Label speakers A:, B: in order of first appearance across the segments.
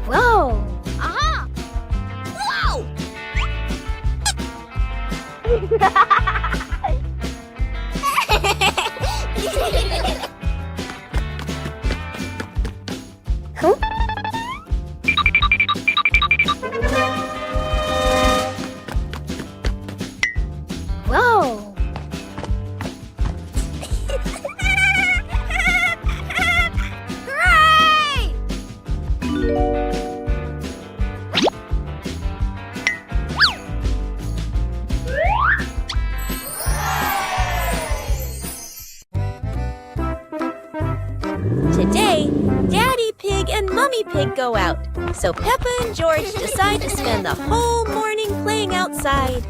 A: Whoa! Aha! Whoa! Huh? Whoa! Today, Daddy Pig and Mummy Pig go out, so Peppa and George decide to spend the whole morning playing outside.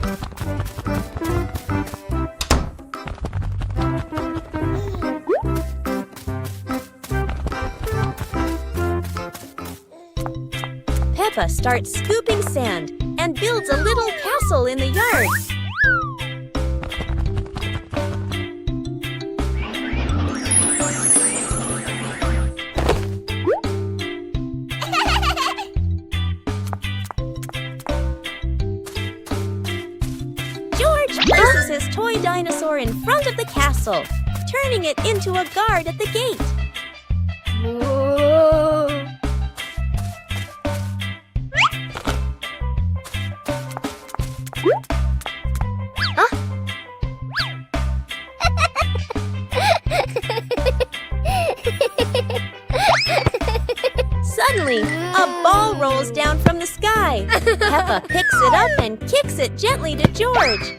A: Peppa starts scooping sand and builds a little castle in the yard. Places his toy dinosaur in front of the castle, turning it into a guard at the gate. Whoa. Huh? Suddenly, a ball rolls down from the sky. Peppa picks it up and kicks it gently to George.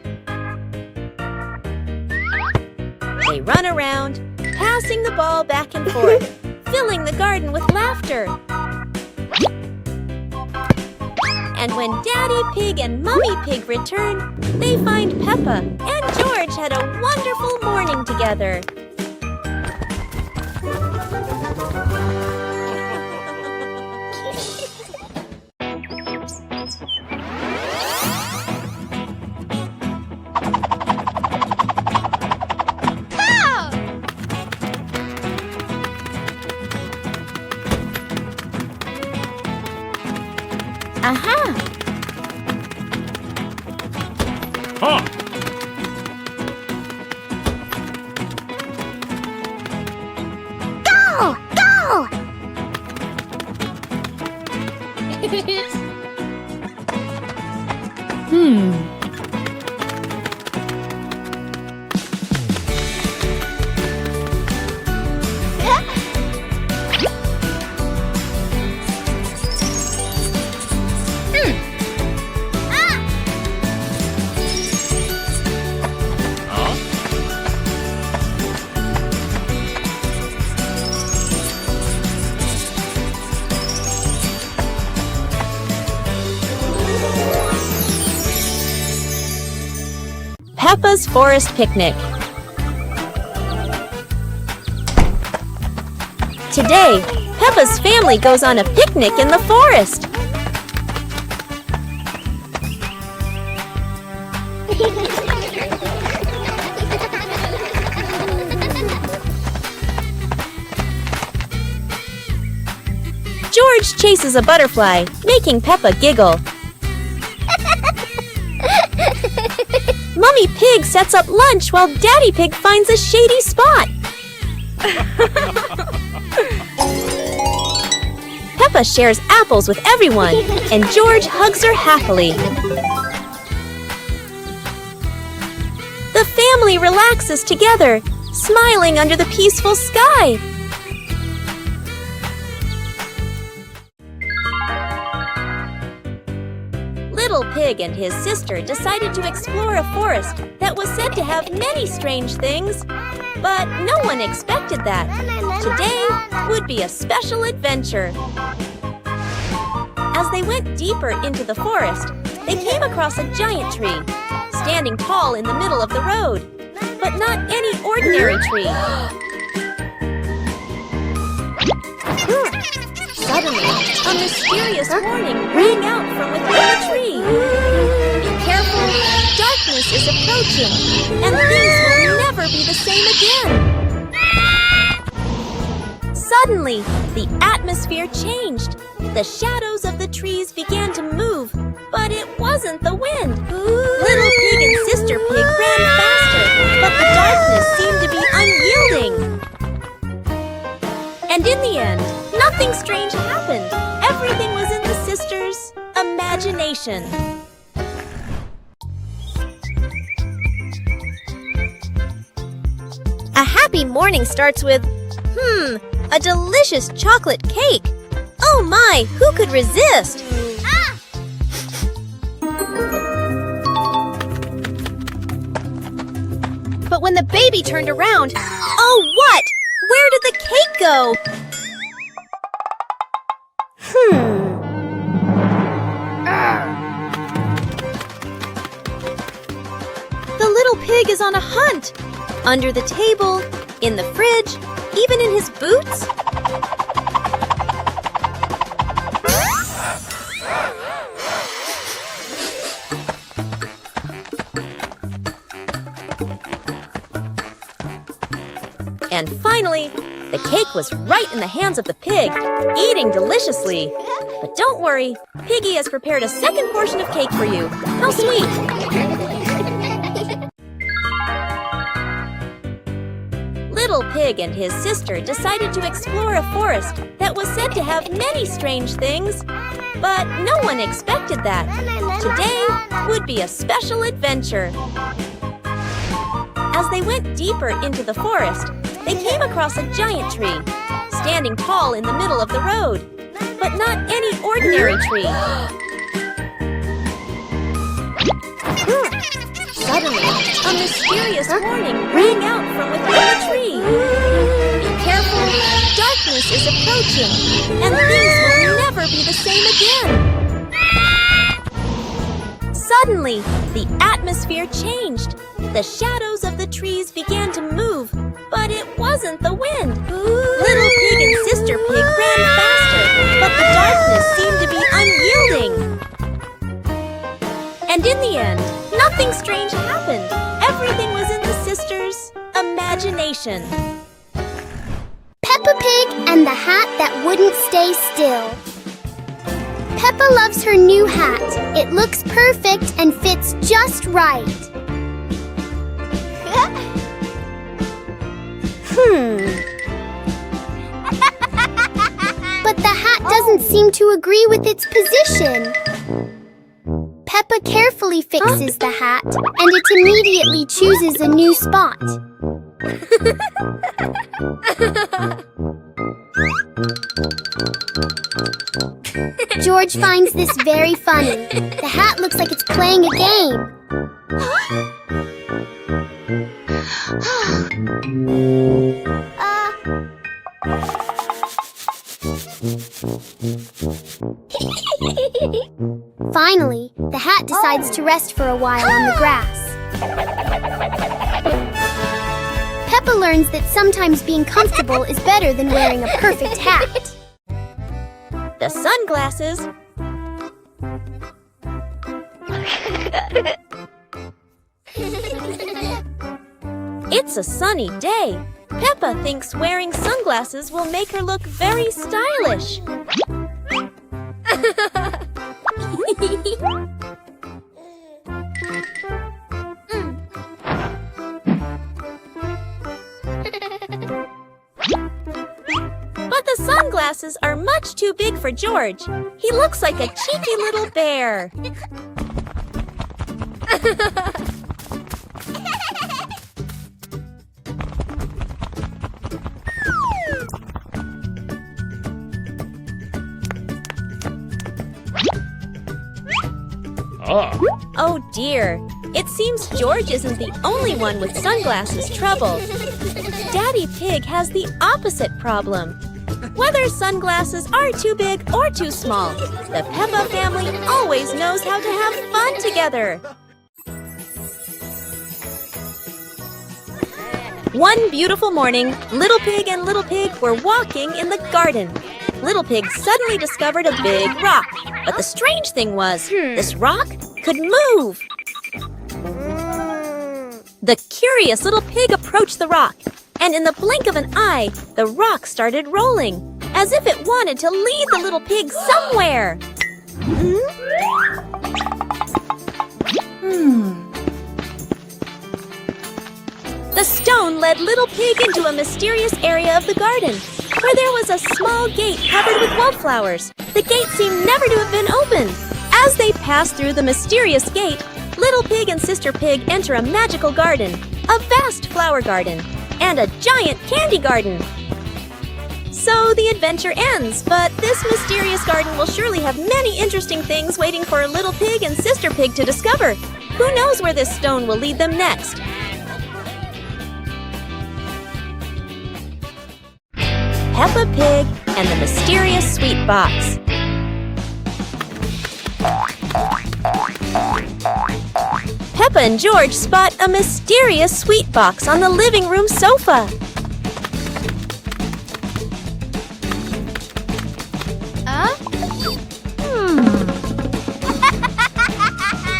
A: They run around, passing the ball back and forth, filling the garden with laughter. And when Daddy Pig and Mummy Pig return, they find Peppa and George had a wonderful morning together. Aha!
B: Huh!
A: Go! Go!
C: Peppa's Forest Picnic. Today, Peppa's family goes on a picnic in the forest. George chases a butterfly, making Peppa giggle. Mummy Mommy Pig sets up lunch while Daddy Pig finds a shady spot. Peppa shares apples with everyone, and George hugs her happily. The family relaxes together, smiling under the peaceful sky. Little Pig and his sister decided to explore a forest that was said to have many strange things, but no one expected that. Today would be a special adventure. As they went deeper into the forest, they came across a giant tree, standing tall in the middle of the road. But not any ordinary tree. Suddenly, a mysterious warning rang out from within the tree. Be careful, darkness is approaching, and things will never be the same again. Suddenly, the atmosphere changed. The shadows of the trees began to move, but it wasn't the wind. Little Pig and Sister Pig ran faster, but the darkness seemed to be unyielding. And in the end, nothing strange happened. Everything was in the sisters' imagination. A happy morning starts with, a delicious chocolate cake. Oh my, who could resist? But when the baby turned around, oh what? Where did the cake go? The little pig is on a hunt. Under the table, in the fridge, even in his boots. And finally, the cake was right in the hands of the pig, eating deliciously. But don't worry, Piggy has prepared a second portion of cake for you. How sweet! Little Pig and his sister decided to explore a forest that was said to have many strange things, but no one expected that. Today would be a special adventure. As they went deeper into the forest, they came across a giant tree, standing tall in the middle of the road. But not any ordinary tree. Suddenly, a mysterious warning rang out from within the tree. Be careful, darkness is approaching, and things will never be the same again. Suddenly, the atmosphere changed. The shadows of the trees began to move, but it wasn't the wind. Little Pig and Sister Pig ran faster, but the darkness seemed to be unyielding. And in the end, nothing strange happened. Everything was in the sisters' imagination.
D: Peppa Pig and the hat that wouldn't stay still. Peppa loves her new hat. It looks perfect and fits just right. But the hat doesn't seem to agree with its position. Peppa carefully fixes the hat, and it immediately chooses a new spot. George finds this very funny. The hat looks like it's playing a game. Finally, the hat decides to rest for a while on the grass. Peppa learns that sometimes being comfortable is better than wearing a perfect hat.
C: The sunglasses. It's a sunny day. Peppa thinks wearing sunglasses will make her look very stylish.
A: sunglasses are much too big for George. He looks like a cheeky little bear. Oh dear, it seems George isn't the only one with sunglasses trouble. Daddy Pig has the opposite problem. Whether sunglasses are too big or too small, the Peppa family always knows how to have fun together. One beautiful morning, Little Pig and Little Pig were walking in the garden. Little Pig suddenly discovered a big rock. But the strange thing was, this rock could move. The curious little pig approached the rock, and in the blink of an eye, the rock started rolling, as if it wanted to lead the little pig somewhere. The stone led Little Pig into a mysterious area of the garden, where there was a small gate covered with wildflowers. The gate seemed never to have been opened. As they passed through the mysterious gate, Little Pig and Sister Pig enter a magical garden, a vast flower garden, and a giant candy garden. So the adventure ends, but this mysterious garden will surely have many interesting things waiting for Little Pig and Sister Pig to discover. Who knows where this stone will lead them next? Peppa Pig and the Mysterious Sweet Box. Peppa and George spot a mysterious sweet box on the living room sofa.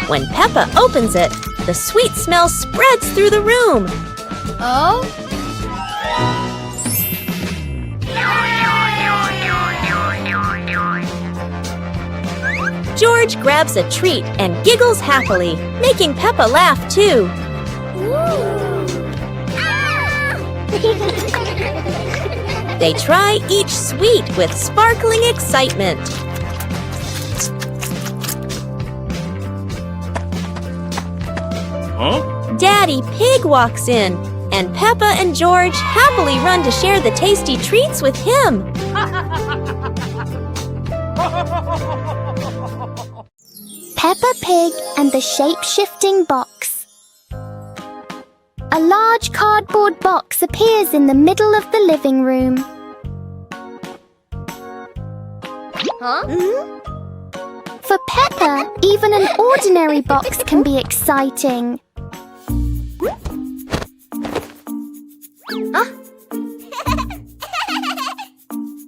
A: When Peppa opens it, the sweet smell spreads through the room. George grabs a treat and giggles happily, making Peppa laugh too. They try each sweet with sparkling excitement. Daddy Pig walks in, and Peppa and George happily run to share the tasty treats with him.
D: Peppa Pig and the Shape-Shifting Box. A large cardboard box appears in the middle of the living room. For Peppa, even an ordinary box can be exciting.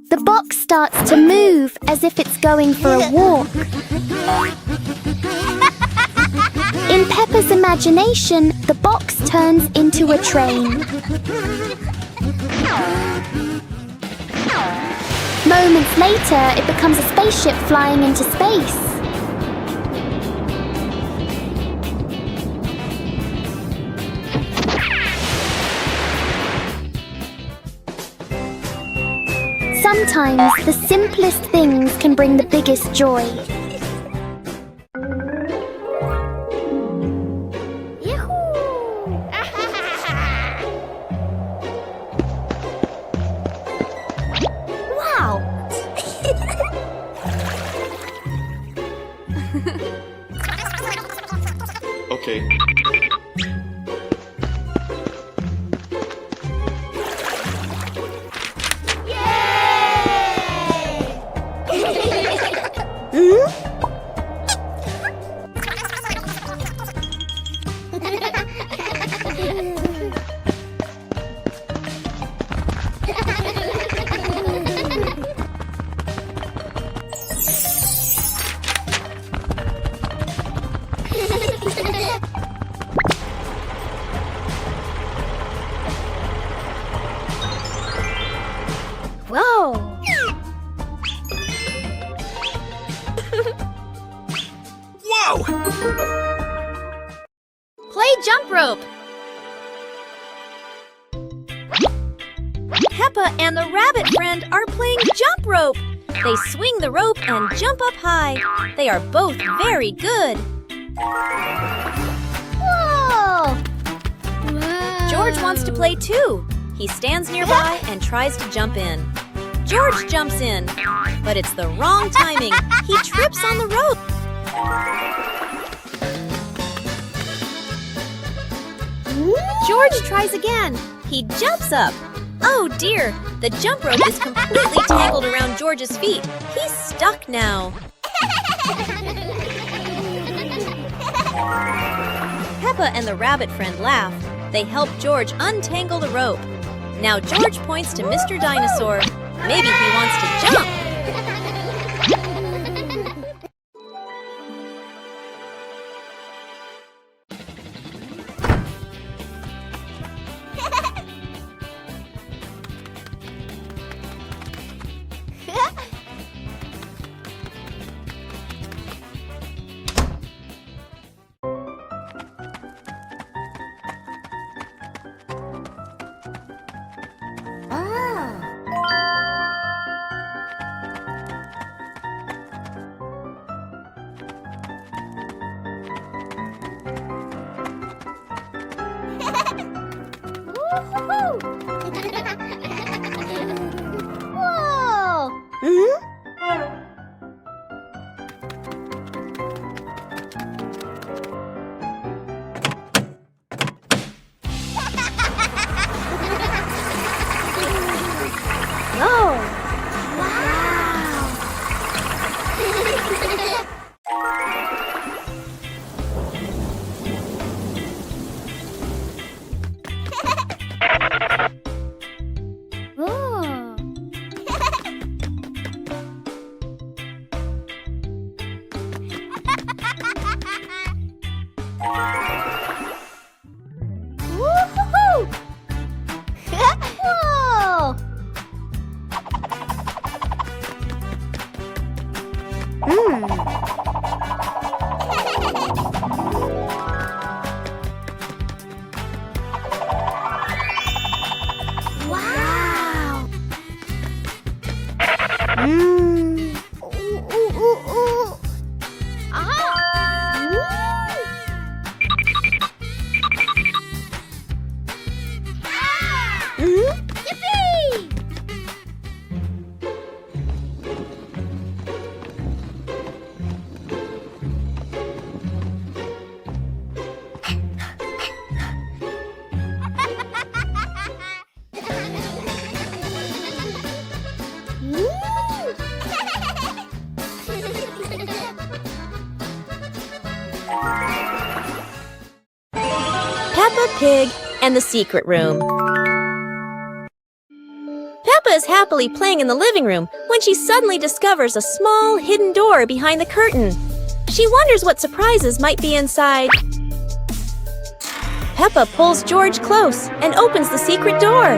D: The box starts to move as if it's going for a walk. In Peppa's imagination, the box turns into a train. Moments later, it becomes a spaceship flying into space. Sometimes the simplest things can bring the biggest joy.
C: Wow!
B: Okay.
C: Yay!
A: Peppa and the rabbit friend are playing jump rope. They swing the rope and jump up high. They are both very good.
D: Whoa!
A: George wants to play too. He stands nearby and tries to jump in. George jumps in, but it's the wrong timing. He trips on the rope. George tries again. He jumps up. Oh dear, the jump rope is completely tangled around George's feet. He's stuck now. Peppa and the rabbit friend laugh. They help George untangle the rope. Now George points to Mr. Dinosaur. Maybe he wants to jump. Peppa Pig and the Secret Room. Peppa is happily playing in the living room when she suddenly discovers a small hidden door behind the curtain. She wonders what surprises might be inside. Peppa pulls George close and opens the secret door.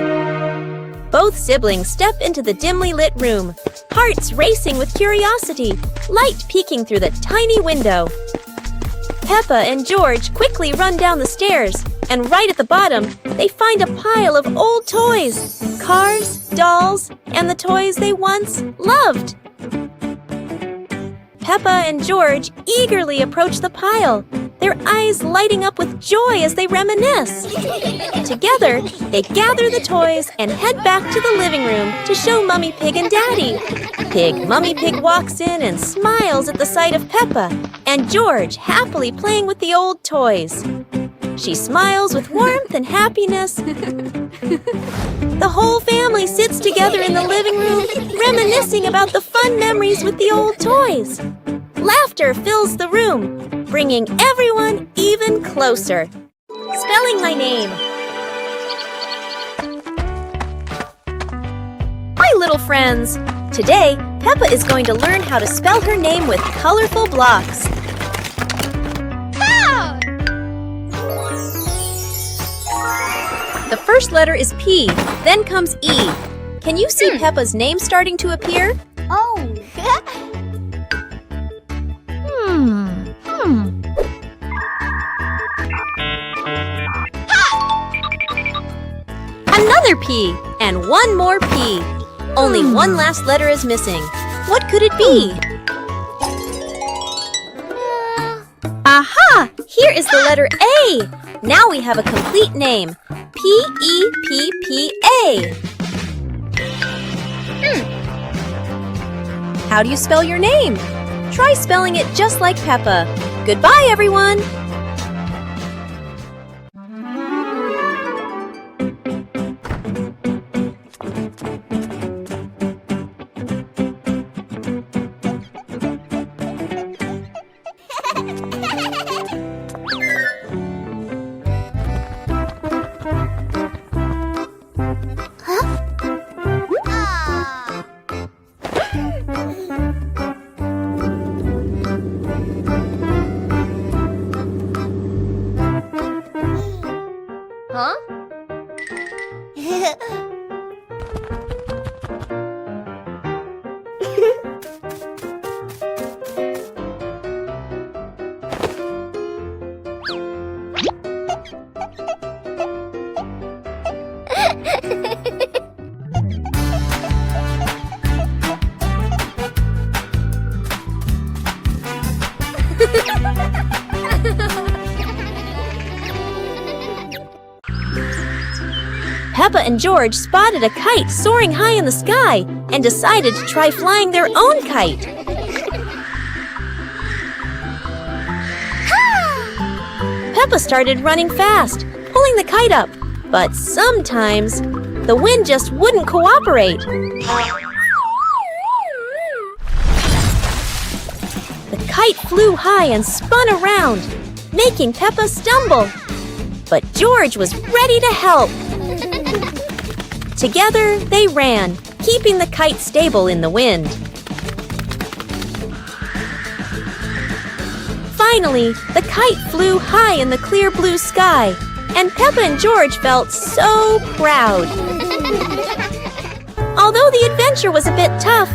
A: Both siblings step into the dimly lit room, hearts racing with curiosity, light peeking through the tiny window. Peppa and George quickly run down the stairs, and right at the bottom, they find a pile of old toys, cars, dolls, and the toys they once loved. Peppa and George eagerly approach the pile, their eyes lighting up with joy as they reminisce. Together, they gather the toys and head back to the living room to show Mummy Pig and Daddy. Mummy Pig walks in and smiles at the sight of Peppa and George happily playing with the old toys. She smiles with warmth and happiness. The whole family sits together in the living room, reminiscing about the fun memories with the old toys. Laughter fills the room, bringing everyone even closer. Spelling my name. My little friends, today Peppa is going to learn how to spell her name with colorful blocks. The first letter is P, then comes E. Can you see Peppa's name starting to appear?
D: Oh.
A: Another P, and one more P. Only one last letter is missing. What could it be? Aha! Here is the letter A. Now we have a complete name. P-E-P-P-A. How do you spell your name? Try spelling it just like Peppa. Goodbye, everyone!
C: Huh?
A: Peppa and George spotted a kite soaring high in the sky and decided to try flying their own kite. Peppa started running fast, pulling the kite up, but sometimes the wind just wouldn't cooperate. The kite flew high and spun around, making Peppa stumble. But George was ready to help. Together, they ran, keeping the kite stable in the wind. Finally, the kite flew high in the clear blue sky, and Peppa and George felt so proud. Although the adventure was a bit tough,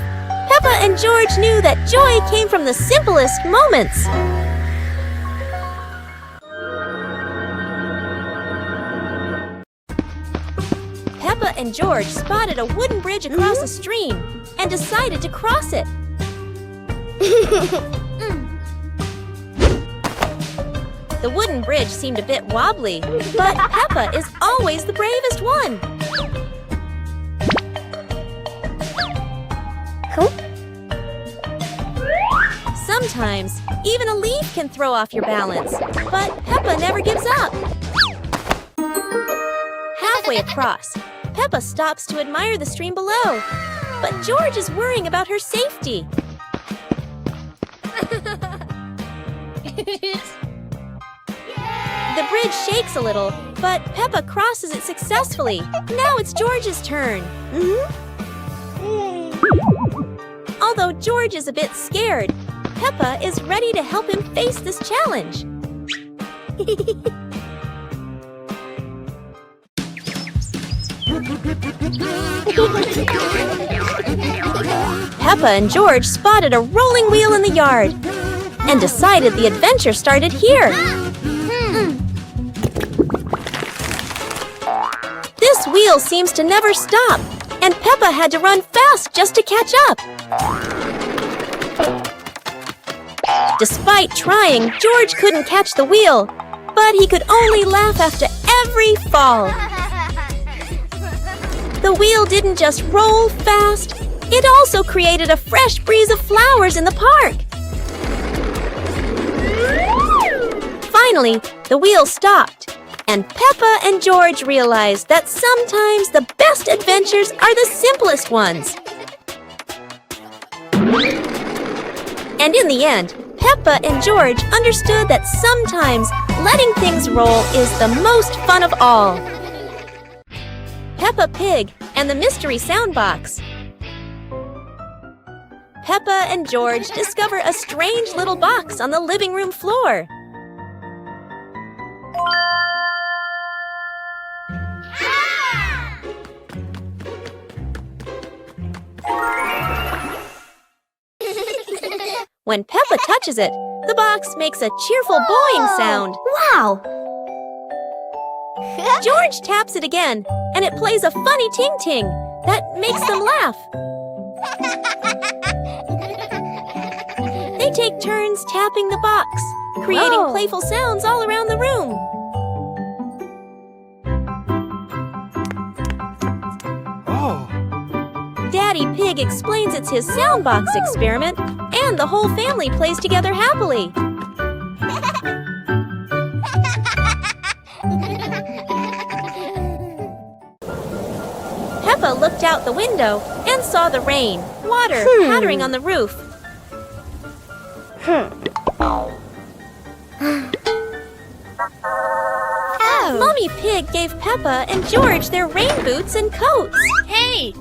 A: Peppa and George knew that joy came from the simplest moments. Peppa and George spotted a wooden bridge across a stream and decided to cross it. The wooden bridge seemed a bit wobbly, but Peppa is always the bravest one. Sometimes, even a leaf can throw off your balance, but Peppa never gives up. Halfway across, Peppa stops to admire the stream below, but George is worrying about her safety. The bridge shakes a little, but Peppa crosses it successfully. Now it's George's turn. Although George is a bit scared, Peppa is ready to help him face this challenge. Peppa and George spotted a rolling wheel in the yard and decided the adventure started here. This wheel seems to never stop, and Peppa had to run fast just to catch up. Despite trying, George couldn't catch the wheel, but he could only laugh after every fall. The wheel didn't just roll fast, it also created a fresh breeze of flowers in the park. Finally, the wheel stopped, and Peppa and George realized that sometimes the best adventures are the simplest ones. And in the end, Peppa and George understood that sometimes letting things roll is the most fun of all. Peppa Pig and the Mystery Sound Box. Peppa and George discover a strange little box on the living room floor. When Peppa touches it, the box makes a cheerful boing sound.
C: Wow!
A: George taps it again, and it plays a funny ting-ting that makes them laugh. They take turns tapping the box, creating playful sounds all around the room. Daddy Pig explains it's his soundbox experiment, and the whole family plays together happily. Peppa looked out the window and saw the rain, water pattering on the roof. Mommy Pig gave Peppa and George their rain boots and coats.
C: Hey!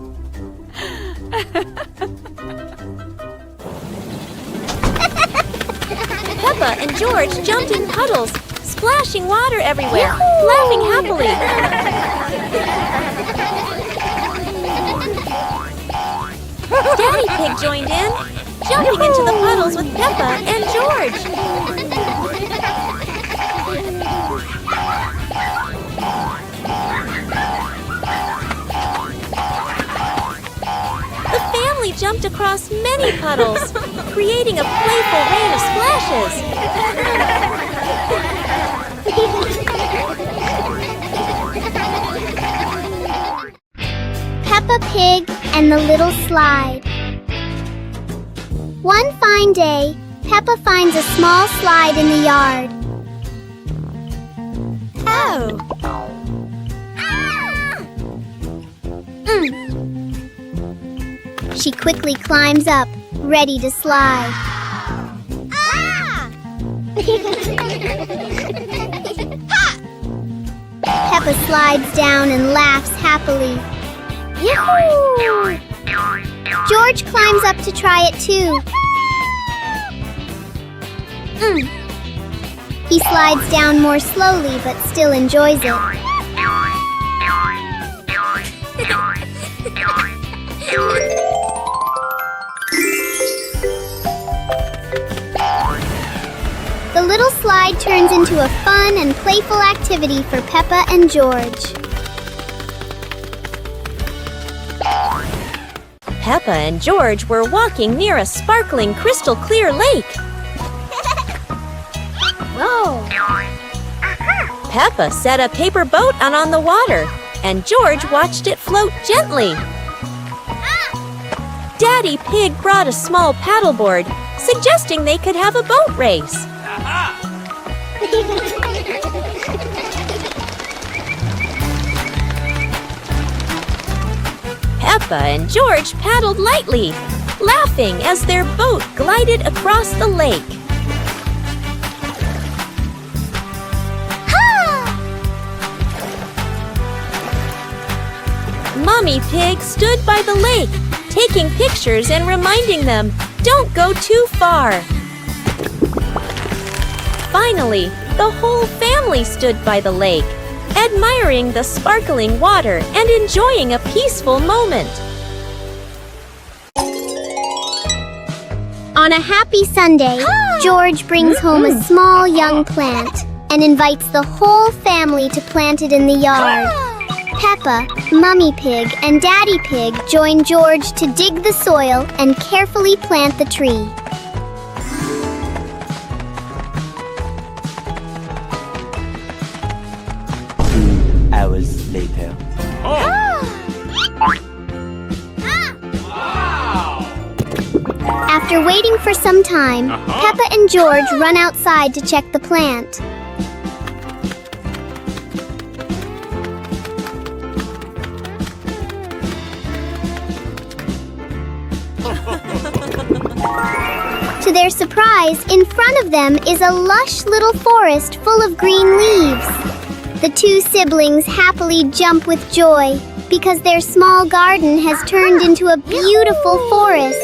A: Peppa and George jumped in puddles, splashing water everywhere, laughing happily. Daddy Pig joined in, jumping into the puddles with Peppa and George. The family jumped across many puddles, creating a playful rain of splashes.
D: Peppa Pig and the Little Slide. One fine day, Peppa finds a small slide in the yard. She quickly climbs up, ready to slide. Peppa slides down and laughs happily. Yahoo! George climbs up to try it too. He slides down more slowly but still enjoys it. The little slide turns into a fun and playful activity for Peppa and George.
A: Peppa and George were walking near a sparkling crystal clear lake.
D: Whoa!
A: Peppa set a paper boat out on the water, and George watched it float gently. Daddy Pig brought a small paddleboard, suggesting they could have a boat race. Peppa and George paddled lightly, laughing as their boat glided across the lake. Mommy Pig stood by the lake, taking pictures and reminding them, "Don't go too far." Finally, the whole family stood by the lake, admiring the sparkling water and enjoying a peaceful moment.
D: On a happy Sunday, George brings home a small young plant and invites the whole family to plant it in the yard. Peppa, Mummy Pig, and Daddy Pig join George to dig the soil and carefully plant the tree.
E: Hours later.
D: After waiting for some time, Peppa and George run outside to check the plant. To their surprise, in front of them is a lush little forest full of green leaves. The two siblings happily jump with joy because their small garden has turned into a beautiful forest.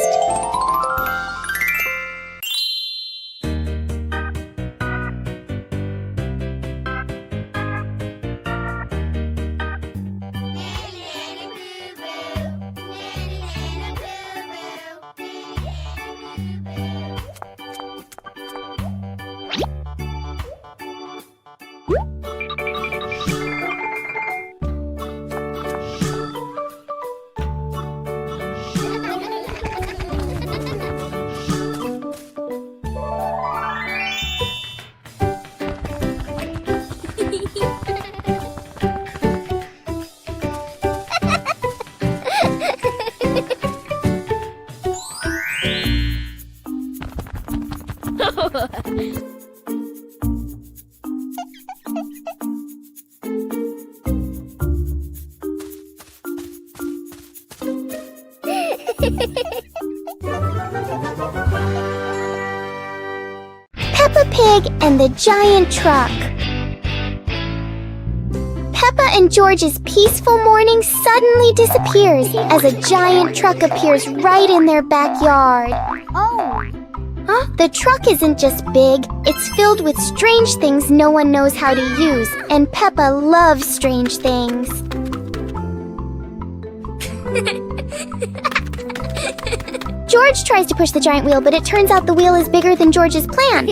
D: Peppa Pig and the Giant Truck. Peppa and George's peaceful morning suddenly disappears as a giant truck appears right in their backyard. Huh? The truck isn't just big, it's filled with strange things no one knows how to use, and Peppa loves strange things. George tries to push the giant wheel, but it turns out the wheel is bigger than George's plan.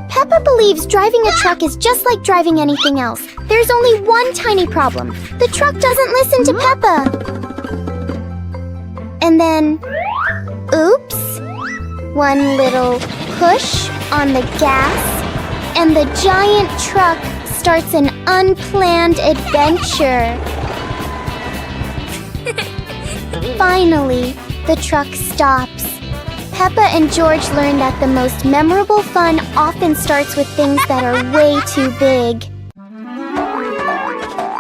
D: Peppa believes driving a truck is just like driving anything else. There's only one tiny problem. The truck doesn't listen to Peppa. And then, oops, one little push on the gas, and the giant truck starts an unplanned adventure. Finally, the truck stops. Peppa and George learn that the most memorable fun often starts with things that are way too big.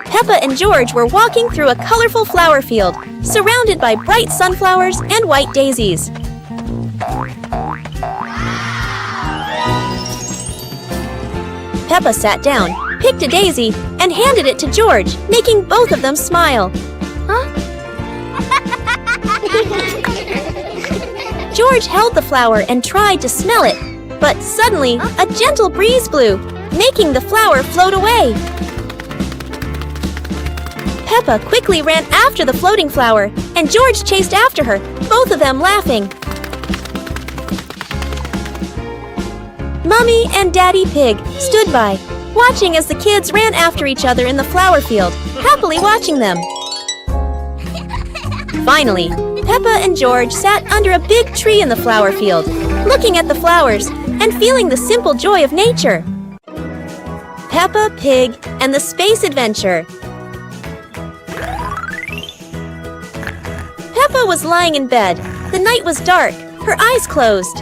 A: Peppa and George were walking through a colorful flower field, surrounded by bright sunflowers and white daisies. Peppa sat down, picked a daisy, and handed it to George, making both of them smile.
D: Huh?
A: George held the flower and tried to smell it, but suddenly a gentle breeze blew, making the flower float away. Peppa quickly ran after the floating flower, and George chased after her, both of them laughing. Mummy and Daddy Pig stood by, watching as the kids ran after each other in the flower field, happily watching them. Finally, Peppa and George sat under a big tree in the flower field, looking at the flowers and feeling the simple joy of nature. Peppa Pig and the Space Adventure. Peppa was lying in bed. The night was dark, her eyes closed.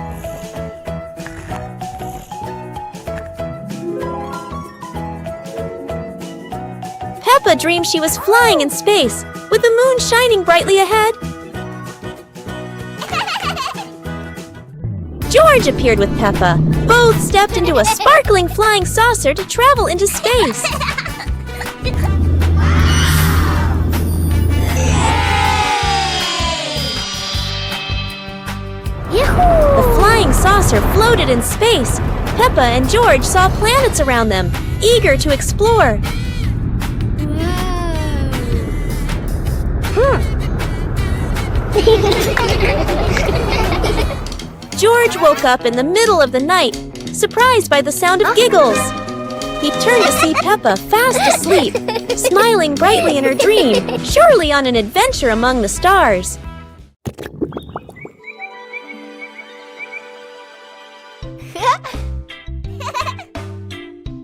A: Peppa dreamed she was flying in space, with the moon shining brightly ahead. George appeared with Peppa. Both stepped into a sparkling flying saucer to travel into space. The flying saucer floated in space. Peppa and George saw planets around them, eager to explore. George woke up in the middle of the night, surprised by the sound of giggles. He turned to see Peppa fast asleep, smiling brightly in her dream, surely on an adventure among the stars.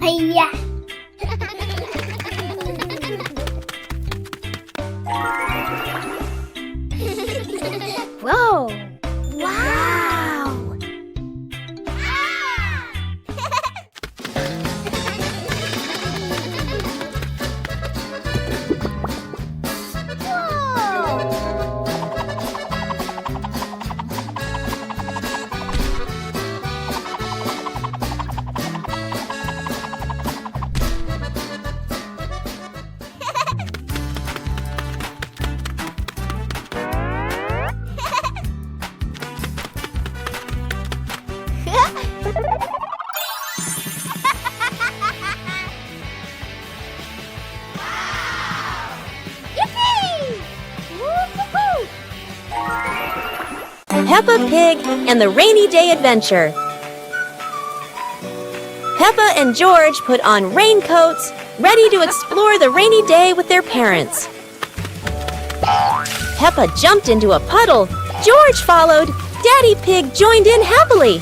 D: Hi-ya!
C: Whoa!
D: Wow!
A: Peppa Pig and the Rainy Day Adventure. Peppa and George put on raincoats, ready to explore the rainy day with their parents. Peppa jumped into a puddle. George followed. Daddy Pig joined in happily.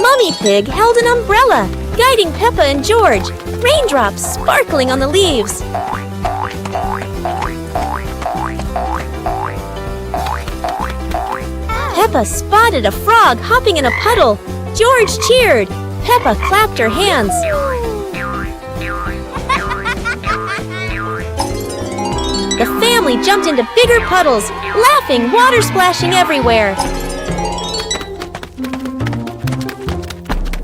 A: Mummy Pig held an umbrella, guiding Peppa and George, raindrops sparkling on the leaves. Peppa spotted a frog hopping in a puddle. George cheered. Peppa clapped her hands. The family jumped into bigger puddles, laughing, water splashing everywhere.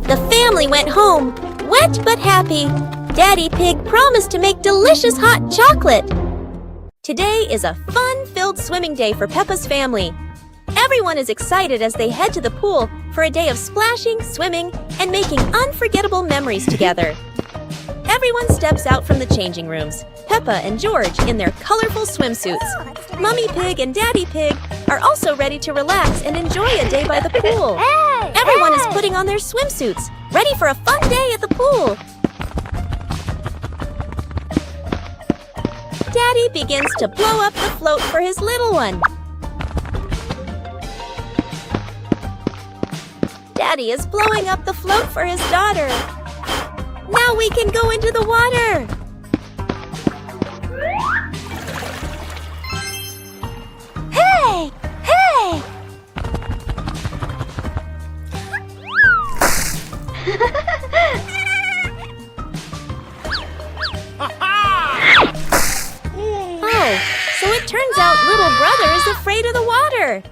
A: The family went home, wet but happy. Daddy Pig promised to make delicious hot chocolate. Today is a fun-filled swimming day for Peppa's family. Everyone is excited as they head to the pool for a day of splashing, swimming, and making unforgettable memories together. Everyone steps out from the changing rooms, Peppa and George in their colorful swimsuits. Mummy Pig and Daddy Pig are also ready to relax and enjoy a day by the pool. Everyone is putting on their swimsuits, ready for a fun day at the pool. Daddy begins to blow up the float for his little one. Daddy is blowing up the float for his daughter. Now we can go into the water.
C: Hey! Hey!
A: Oh, so it turns out little brother is afraid of the water.